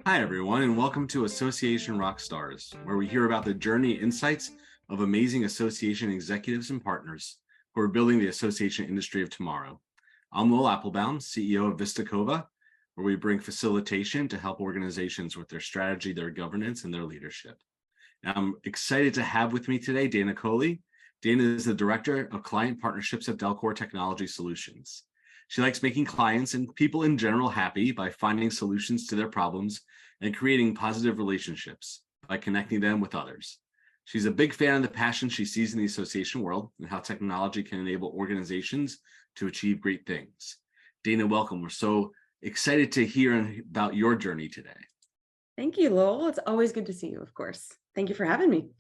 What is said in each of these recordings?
Hi, everyone, and welcome to Association Rockstars, where we hear about the journey and insights of amazing association executives and partners who are building the association industry of tomorrow. I'm Lowell Aplebaum, CEO of Vista, Cova, where we bring facilitation to help organizations with their strategy, their governance, and their leadership. And I'm excited to have with me today Dana Kohli. Dana is the Director of Client Partnerships at DelCor Technology Solutions. She likes making clients and people in general happy by finding solutions to their problems and creating positive relationships by connecting them with others. She's a big fan of the passion she sees in the association world and how technology can enable organizations to achieve great things. Dana, welcome. We're so excited to hear about your journey today. Thank you, Lowell. It's always good to see you, of course. Thank you for having me.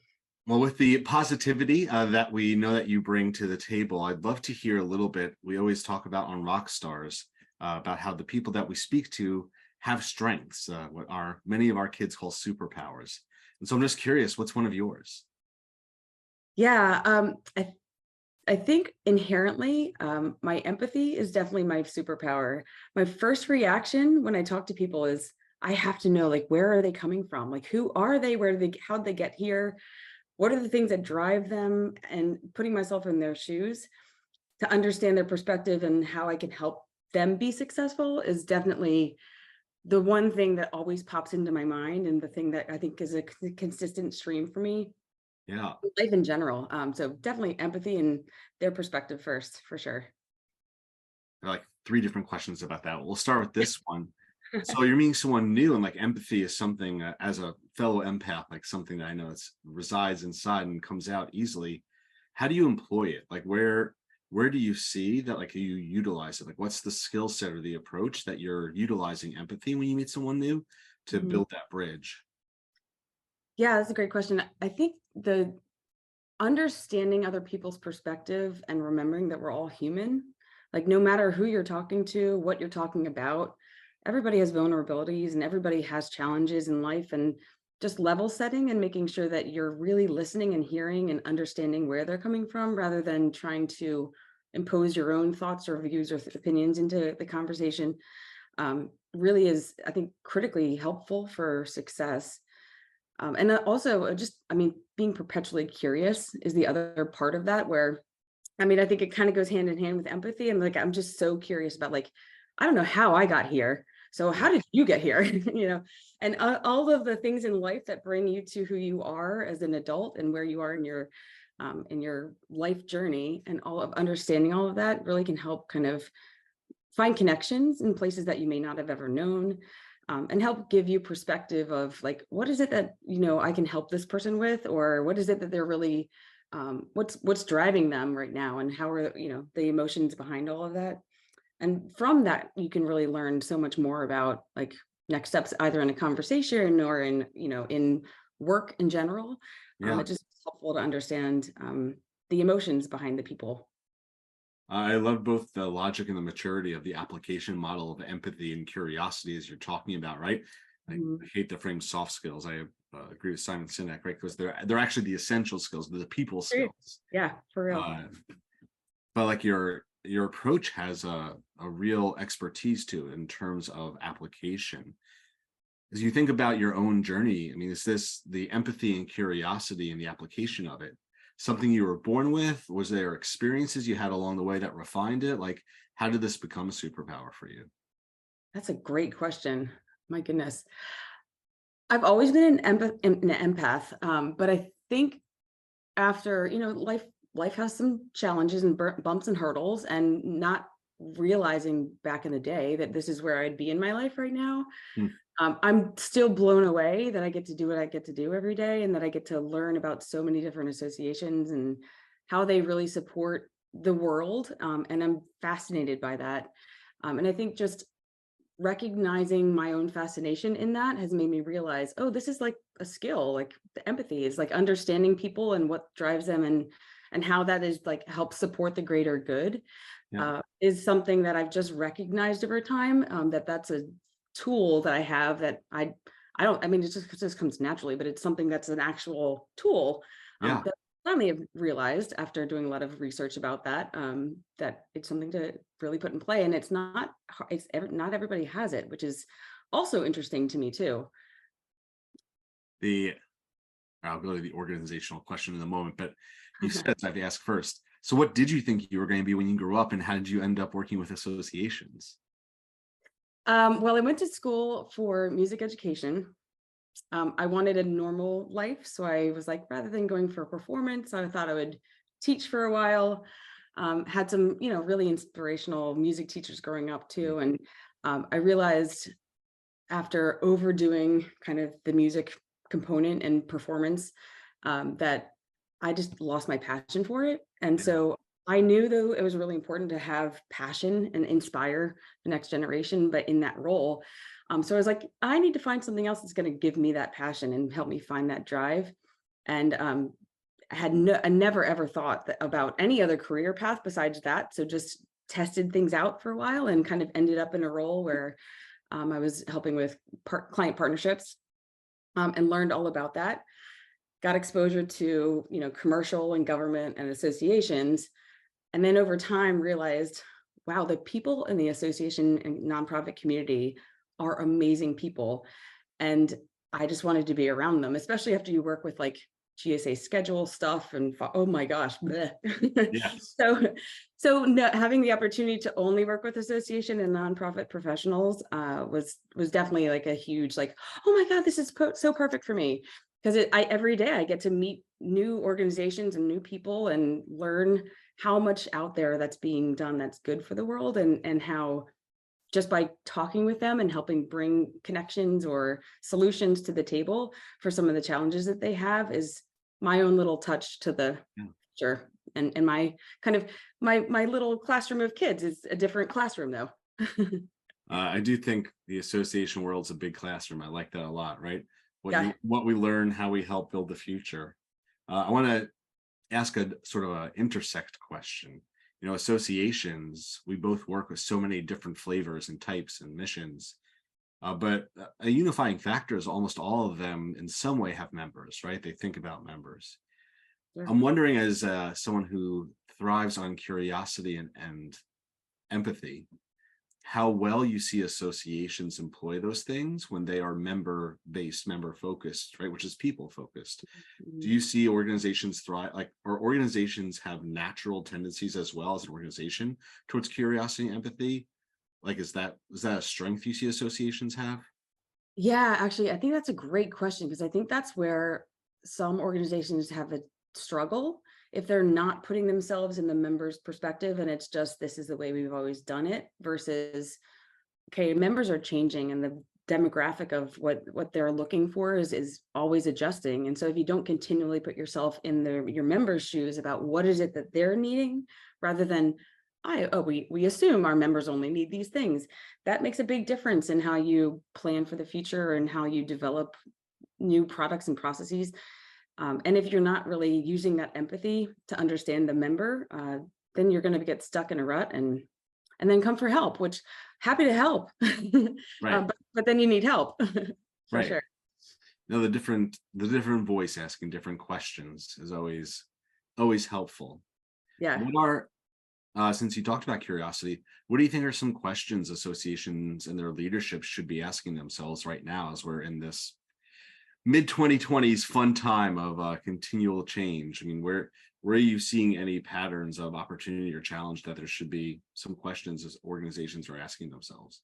Well, with the positivity that we know that you bring to the table, I'd love to hear a little bit. We always talk about on Rockstars about how the people that we speak to have strengths, what many of our kids call superpowers. And so I'm just curious, what's one of yours? Yeah, I think inherently, my empathy is definitely my superpower. My first reaction when I talk to people is, I have to know, like, where are they coming from? Like, who are they? How'd they get here? What are the things that drive them? And putting myself in their shoes to understand their perspective and how I can help them be successful is definitely the one thing that always pops into my mind, and the thing that I think is a consistent stream for me. Yeah. Life in general. So definitely empathy and their perspective first, for sure. There are like three different questions about that. We'll start with this one. So you're meeting someone new, and like empathy is something as a fellow empath, like something that I know resides inside and comes out easily. How do you employ it? Like where do you see that like you utilize it? Like what's the skill set or the approach that you're utilizing empathy when you meet someone new to Mhm. build that bridge? Yeah, that's a great question. I think the understanding other people's perspective and remembering that we're all human, like no matter who you're talking to, what you're talking about, everybody has vulnerabilities and everybody has challenges in life, and just level setting and making sure that you're really listening and hearing and understanding where they're coming from rather than trying to impose your own thoughts or views or opinions into the conversation, really is, I think, critically helpful for success. And also just, I mean, being perpetually curious is the other part of that, where, I mean, I think it kind of goes hand in hand with empathy. And like, I'm just so curious about, like, I don't know how I got here. So how did you get here? And all of the things in life that bring you to who you are as an adult and where you are in your life journey, and all of understanding all of that really can help kind of find connections in places that you may not have ever known, and help give you perspective of, like, what is it that, I can help this person with, or what is it that they're really, what's driving them right now, and how are, the emotions behind all of that. And from that, you can really learn so much more about, like, next steps, either in a conversation or in work in general. Yeah. It's just helpful to understand the emotions behind the people. I love both the logic and the maturity of the application model of empathy and curiosity as you're talking about, right? I Mhm. hate the frame soft skills. I agree with Simon Sinek, right? Because they're actually the essential skills, they're the people skills. Yeah, for real. Uh, but like your approach has a real expertise to it in terms of application. As you think about your own journey, I mean, is this the empathy and curiosity and the application of it something you were born with? Was there experiences you had along the way that refined it? Like, how did this become a superpower for you? That's a great question. My goodness. I've always been an empath, but I think after, life has some challenges and bumps and hurdles, and not realizing back in the day that this is where I'd be in my life right now. Hmm. I'm still blown away that I get to do what I get to do every day, and that I get to learn about so many different associations and how they really support the world. And I'm fascinated by that. And I think just recognizing my own fascination in that has made me realize, oh, this is like a skill. Like, the empathy is like understanding people and what drives them, and how that is, like, helps support the greater good, Yeah. is something that I've just recognized over time, that's a tool that I have that I don't, I mean, it just comes naturally, but it's something that's an actual tool, Yeah. that I finally have realized after doing a lot of research about that, that it's something to really put in play. And it's not not everybody has it, which is also interesting to me too. I'll go to the organizational question in a moment, but you said I have to ask first. So what did you think you were going to be when you grew up, and how did you end up working with associations? Well, I went to school for music education. I wanted a normal life. So I was like, rather than going for a performance, I thought I would teach for a while. Had some, really inspirational music teachers growing up too. And I realized after overdoing kind of the music component and performance, that I just lost my passion for it. And Yeah. so I knew though it was really important to have passion and inspire the next generation, but in that role. So I was like, I need to find something else that's going to give me that passion and help me find that drive. And I never ever thought about any other career path besides that. So just tested things out for a while and kind of ended up in a role where I was helping with client partnerships, and learned all about that. Got exposure to, commercial and government and associations. And then over time realized, wow, the people in the association and nonprofit community are amazing people. And I just wanted to be around them, especially after you work with like GSA schedule stuff and oh my gosh. Yes. So no, having the opportunity to only work with association and nonprofit professionals was definitely like a huge like, oh my God, this is so perfect for me. Because every day I get to meet new organizations and new people and learn how much out there that's being done that's good for the world, and how just by talking with them and helping bring connections or solutions to the table for some of the challenges that they have is my own little touch to the future. And my kind of my little classroom of kids is a different classroom though. I do think the association world's a big classroom. I like that a lot, right? Yeah. What we learn, how we help build the future. I want to ask a sort of an intersect question. Associations, we both work with so many different flavors and types and missions, but a unifying factor is almost all of them in some way have members, right? They think about members. Sure. I'm wondering, as someone who thrives on curiosity and empathy, how well you see associations employ those things when they are member-based, member-focused, right? Which is people-focused. Do you see organizations thrive, or organizations have natural tendencies as well as an organization towards curiosity and empathy? Like, is that a strength you see associations have? Yeah, actually, I think that's a great question because I think that's where some organizations have a struggle if they're not putting themselves in the member's perspective and it's just this is the way we've always done it versus okay, members are changing and the demographic of what they're looking for is always adjusting. And so if you don't continually put yourself in your members' shoes about what is it that they're needing rather than we assume our members only need these things, that makes a big difference in how you plan for the future and how you develop new products and processes. And if you're not really using that empathy to understand the member, then you're going to get stuck in a rut and then come for help, which happy to help. Right. But then you need help for Right. sure. The different voice asking different questions is always helpful. Yeah. What are since you talked about curiosity, what do you think are some questions associations and their leadership should be asking themselves right now as we're in this mid-2020s fun time of continual change? I mean, where are you seeing any patterns of opportunity or challenge that there should be some questions as organizations are asking themselves?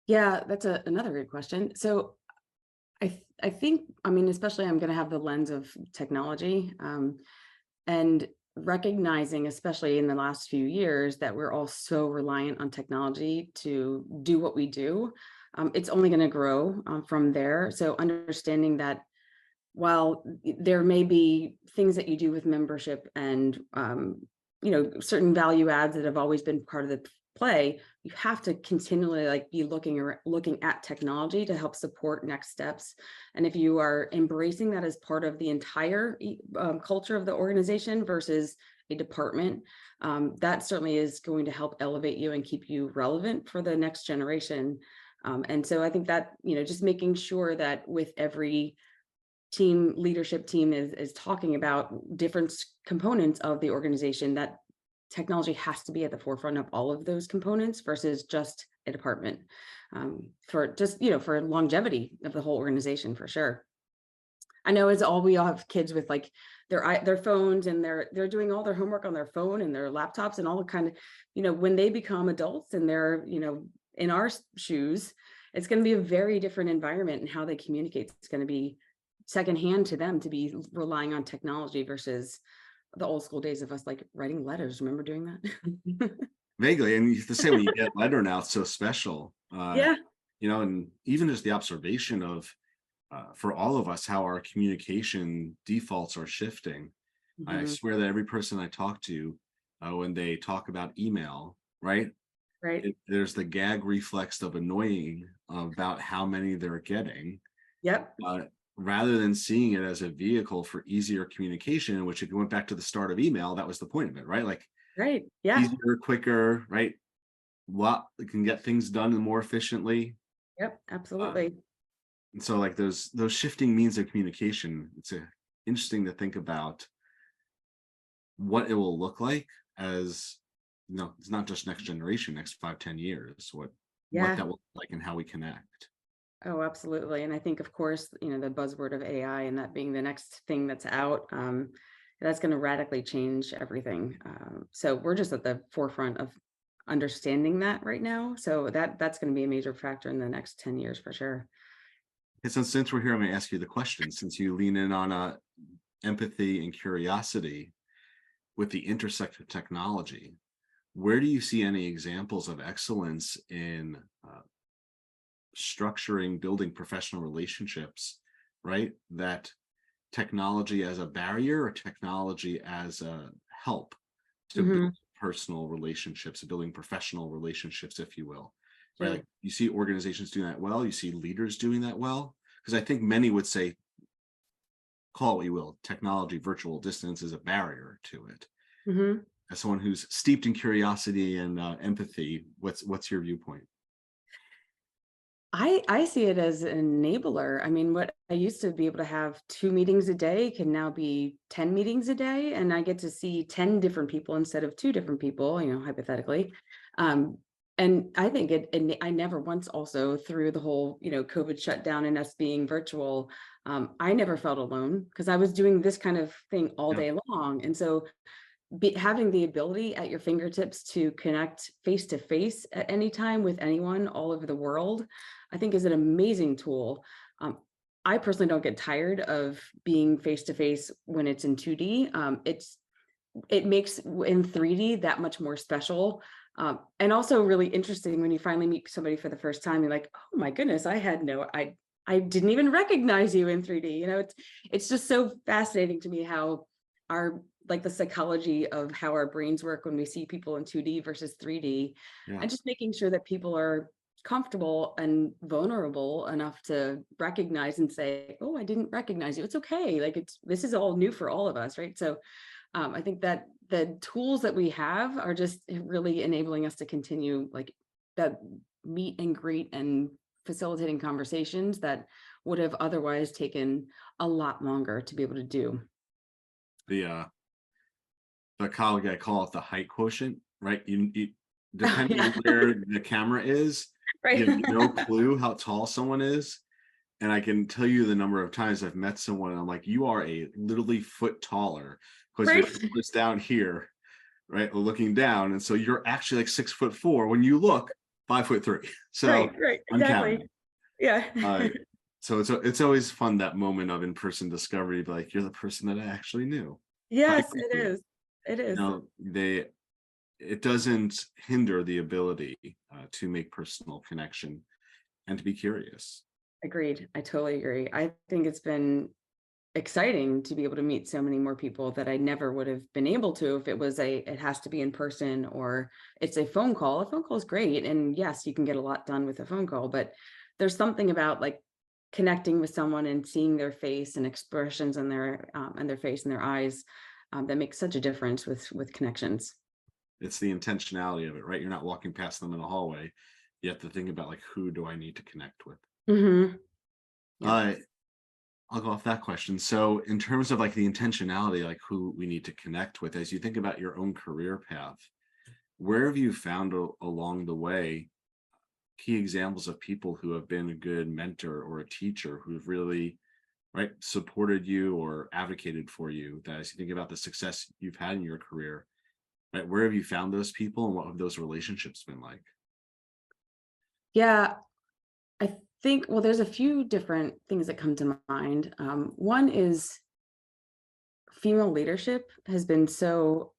Yeah, that's another good question. So I think, I mean, especially I'm going to have the lens of technology, and recognizing, especially in the last few years, that we're all so reliant on technology to do what we do. It's only going to grow from there. So understanding that while there may be things that you do with membership and certain value adds that have always been part of the play, you have to continually be looking at technology to help support next steps. And if you are embracing that as part of the entire culture of the organization versus a department, that certainly is going to help elevate you and keep you relevant for the next generation. And so I think that just making sure that with every leadership team is talking about different components of the organization, that technology has to be at the forefront of all of those components versus just department, for just, for longevity of the whole organization for sure. I know we all have kids with like their phones, and they're doing all their homework on their phone and their laptops and all the kind of, when they become adults and they're, in our shoes, it's going to be a very different environment, and how they communicate. It's going to be secondhand to them to be relying on technology versus the old school days of us like writing letters. Remember doing that? Vaguely, and you have to say when you get letter now, it's so special. Yeah. And even just the observation of for all of us, how our communication defaults are shifting. I Mhm. swear that every person I talk to, when they talk about email, right, Right. there's the gag reflex of annoying about how many they're getting, Yep. uh, rather than seeing it as a vehicle for easier communication, which if you went back to the start of email, that was the point of it, right? Like Right. Yeah. easier, quicker, right? Lot can get things done more efficiently. Yep. Uh, Absolutely. and so like those shifting means of communication, it's interesting to think about what it will look like as, it's not just next generation, next 5, 10 years, what Yeah. that will look like and how we connect. Oh, absolutely. And I think, of course, the buzzword of AI and that being the next thing that's out, that's going to radically change everything. So we're just at the forefront of understanding that right now. So that's going to be a major factor in the next 10 years for sure. And since we're here, I'm going to ask you the question, since you lean in on empathy and curiosity with the intersection of technology, where do you see any examples of excellence in structuring, building professional relationships, right? That technology as a barrier or technology as a help to Hmm. build personal relationships, building professional relationships, if you will, right? Sure. Like you see organizations doing that well, you see leaders doing that well. Because I think many would say, call it what you will, technology, virtual distance is a barrier to it. Hmm. As someone who's steeped in curiosity and empathy, what's your viewpoint? I see it as an enabler. I mean, what I used to be able to have 2 meetings a day can now be 10 meetings a day, and I get to see 10 different people instead of 2 different people, hypothetically. Um, and I think and I never once also through the whole, COVID shutdown and us being virtual, I never felt alone because I was doing this kind of thing all Yeah. day long. And so having the ability at your fingertips to connect face to face at any time with anyone all over the world, I think is an amazing tool. Um, I personally don't get tired of being face to face when it's in 2D. It makes in 3D that much more special. And also really interesting when you finally meet somebody for the first time. You're like, oh my goodness, I didn't even recognize you in 3D. It's just so fascinating to me how our like the psychology of how our brains work when we see people in 2D versus 3D, Yeah. and just making sure that people are comfortable and vulnerable enough to recognize and say, oh, I didn't recognize you. It's okay. Like this is all new for all of us, right? So I think that the tools that we have are just really enabling us to continue like that meet and greet and facilitating conversations that would have otherwise taken a lot longer to be able to do. The colleague, I call it the height quotient, right? You Oh, depending yeah. on where the camera is, Right. you have no clue how tall someone is. And I can tell you the number of times I've met someone and I'm like, you are a literally foot taller because your Right. camera's down here, right? Looking down. And so you're actually like 6'4" when you look 5'3". Right. So Right. Exactly. uncounted. Yeah. Uh, so it's always fun, that moment of in-person discovery, like you're the person that I actually knew. I Yes, it appreciate it. is. It is. It doesn't hinder the ability to make personal connection and to be curious. Agreed. I totally agree. I think it's been exciting to be able to meet so many more people that I never would have been able to if it has to be in person or it's a phone call. A phone call is great. And yes, you can get a lot done with a phone call, but there's something about like connecting with someone and seeing their face and expressions in their face and their eyes, that makes such a difference with connections. It's the intentionality of it, right? You're not walking past them in a hallway. You have to think about like, who do I need to connect with? Hmm. Yep. Uh, I'll go off that question. So in terms of like the intentionality, like who we need to connect with, as you think about your own career path, where have you found along the way key examples of people who have been a good mentor or a teacher who've really, right, supported you or advocated for you, that as you think about the success you've had in your career, right, where have you found those people and what have those relationships been like? Yeah, I think, well, there's a few different things that come to mind. One is female leadership has been so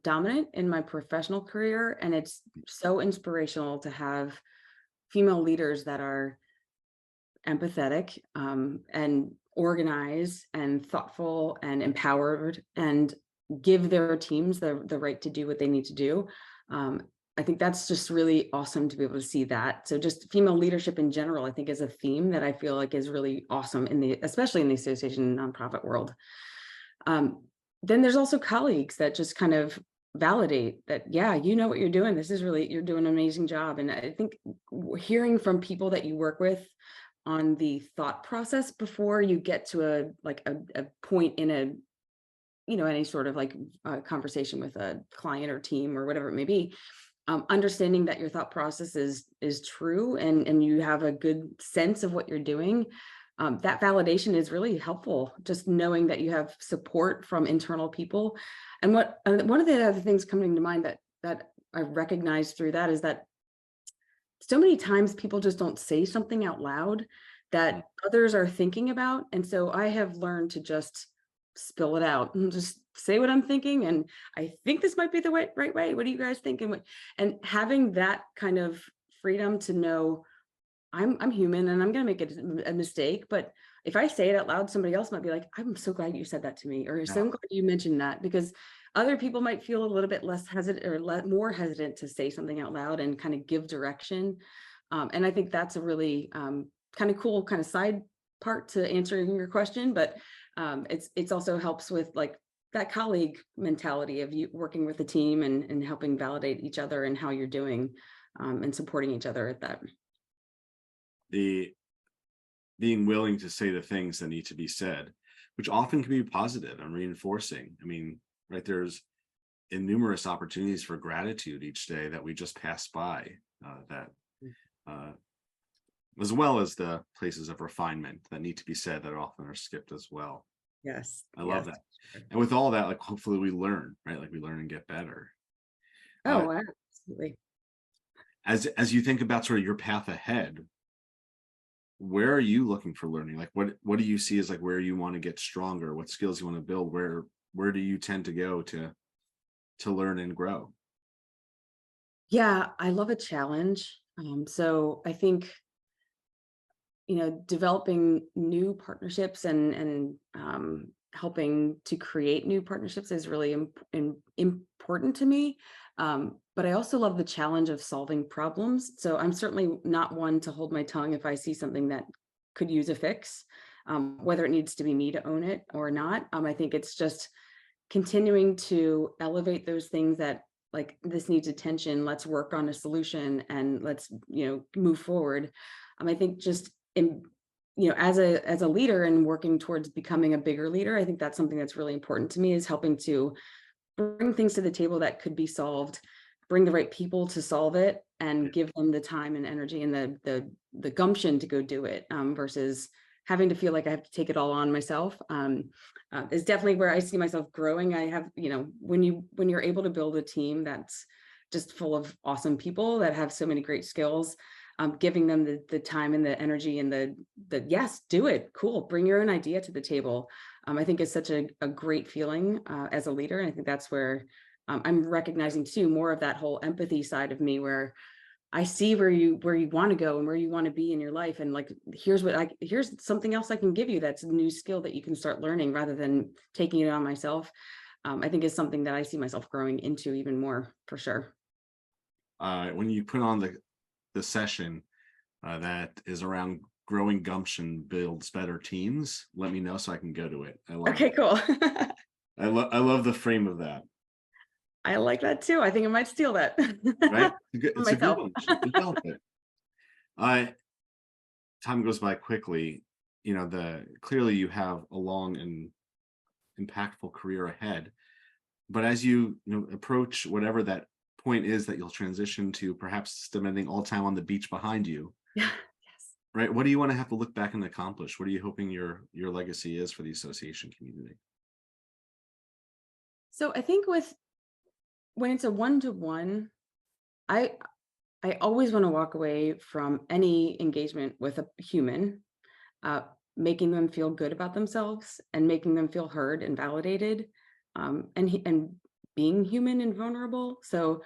dominant in my professional career, and it's so inspirational to have female leaders that are empathetic, and organized and thoughtful and empowered and give their teams the right to do what they need to do. Um, I think that's just really awesome to be able to see that. So just female leadership in general, I think is a theme that I feel like is really awesome in the, especially in the association and nonprofit world. Um, then there's also colleagues that just kind of validate that, yeah, you know what you're doing. This is really, you're doing an amazing job. And I think hearing from people that you work with on the thought process before you get to a point in a, any sort of like conversation with a client or team or whatever it may be, understanding that your thought process is true and you have a good sense of what you're doing. That validation is really helpful, just knowing that you have support from internal people. And one of the other things coming to mind that I recognize through that is that so many times people just don't say something out loud that others are thinking about. And so I have learned to just spill it out and just say what I'm thinking. And I think this might be the right way. What do you guys think? And having that kind of freedom to know I'm human and I'm going to make a mistake. But if I say it out loud, somebody else might be like, I'm so glad you said that to me, or so Yeah. glad you mentioned that, because other people might feel a little bit less hesitant or more hesitant to say something out loud and kind of give direction. And I think that's a really kind of cool kind of side part to answering your question. But it's also helps with like that colleague mentality of you working with the team and helping validate each other and how you're doing, and supporting each other at that. The being willing to say the things that need to be said, which often can be positive and reinforcing. I mean, right, there's numerous opportunities for gratitude each day that we just pass by, that uh, as well as the places of refinement that need to be said that often are skipped as well. Yes. I love Yes. that. And with all that, like hopefully we learn, right? Like we learn and get better. Uh, Oh, absolutely. as you think about sort of your path ahead, where are you looking for learning? Like what do you see as like where you want to get stronger? What skills you want to build? Where do you tend to go to learn and grow? Yeah, I love a challenge. So I think, developing new partnerships and helping to create new partnerships is really important to me. But I also love the challenge of solving problems. So I'm certainly not one to hold my tongue if I see something that could use a fix, whether it needs to be me to own it or not. I think it's just continuing to elevate those things that like this needs attention. Let's work on a solution and let's move forward. I think just in as a leader and working towards becoming a bigger leader, I think that's something that's really important to me, is helping to bring things to the table that could be solved, bring the right people to solve it, Yeah. and give them the time and energy and the gumption to go do it, versus having to feel like I have to take it all on myself. Is definitely where I see myself growing. I have, when you're able to build a team that's just full of awesome people that have so many great skills, giving them the time and the energy and the yes, do it, cool, bring your own idea to the table. I think is such a great feeling as a leader. And I think that's where I'm recognizing too more of that whole empathy side of me, where I see where you want to go and where you want to be in your life. And like, here's something else I can give you that's a new skill that you can start learning rather than taking it on myself. I think is something that I see myself growing into even more, for sure. When you put on the session that is around growing gumption builds better teams, let me know so I can go to it. I love Okay, it. cool. I love the frame of that. I like that too. I think I might steal that Right? for It's a good myself. one. You should develop it. Uh, time goes by quickly. The clearly you have a long and impactful career ahead. But as you approach whatever that point is that you'll transition to perhaps spending all time on the beach behind you, Yes. right? What do you want to have to look back and accomplish? What are you hoping your legacy is for the association community? So I think when it's a one-to-one, I I always want to walk away from any engagement with a human, uh, making them feel good about themselves and making them feel heard and validated, and being human and vulnerable. So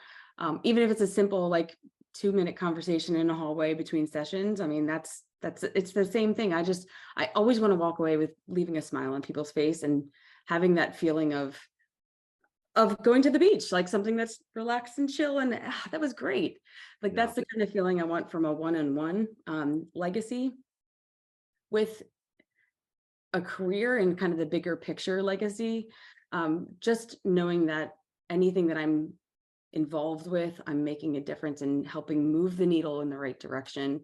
even if it's a simple like 2-minute conversation in a hallway between sessions, I mean that's it's the same thing. I always want to walk away with leaving a smile on people's face and having that feeling of going to the beach, like something that's relaxed and chill, and that was great. Like Yeah. that's the kind of feeling I want from a one-on-one legacy. With a career and kind of the bigger picture legacy, just knowing that anything that I'm involved with, I'm making a difference in helping move the needle in the right direction,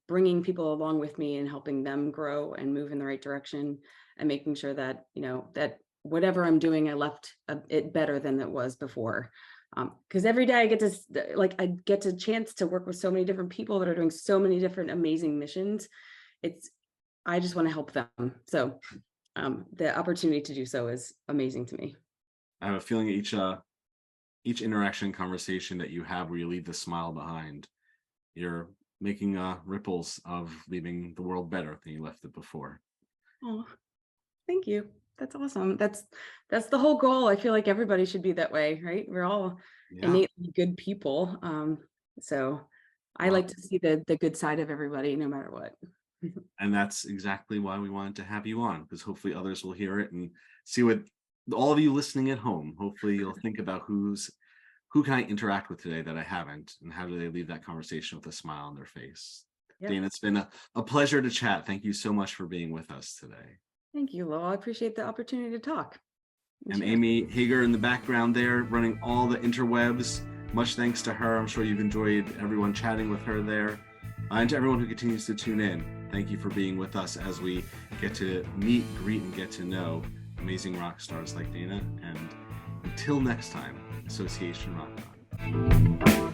bringing people along with me and helping them grow and move in the right direction, and making sure that, that whatever I'm doing, I left it better than it was before. Because every day I get to I get a chance to work with so many different people that are doing so many different amazing missions. It's I just want to help them. So the opportunity to do so is amazing to me. I have a feeling each interaction and conversation that you have where you leave the smile behind, you're making ripples of leaving the world better than you left it before. Oh, thank you. That's awesome. That's the whole goal. I feel like everybody should be that way, right? We're all Yeah. innately good people. So I Well, like to see the good side of everybody, no matter what. and that's exactly why we wanted to have you on, because hopefully others will hear it and see what all of you listening at home, hopefully you'll think about who can I interact with today that I haven't, and how do they leave that conversation with a smile on their face. Yep. Dana, it's been a pleasure to chat. Thank you so much for being with us today. Thank you, Lowell. I appreciate the opportunity to talk. And share. Amy Hager in the background there, running all the interwebs. Much thanks to her. I'm sure you've enjoyed everyone chatting with her there. And to everyone who continues to tune in, thank you for being with us as we get to meet, greet, and get to know amazing rock stars like Dana. And until next time, Association Rock On.